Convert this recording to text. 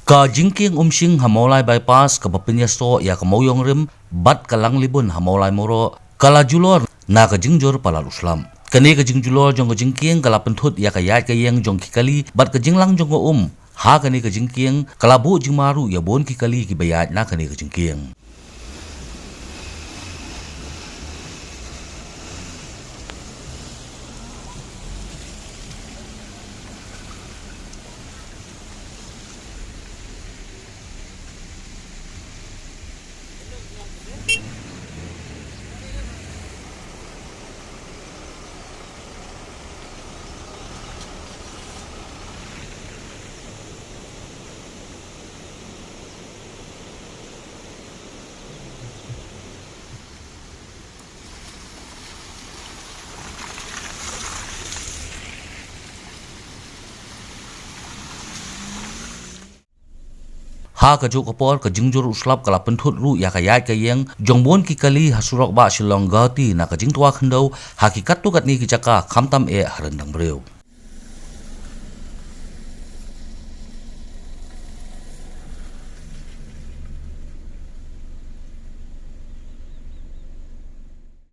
Ka jingking umsing hamolai bypass ka bapinya so ya ka moyong rim bat kalang libun hamolai moro kala julor na ka jingjor palal uslam. Kani ka jingjulor jong ka jingking kala penthut ya ka yat ka yeng jong kikali bat ka jinglang jong ka ha kani ka jingking kala bu jingmaru ya bon kikali ki bayat na kani ka jingking. Ha ka jo kapor ka jingjor uslap kala penthut ru ya ka yat ka yeng jongbon ki kali hasurok ba shilong gati na ka jingtwa khandau hakikat tu kat ni ki chaka khamtam e harandang breu.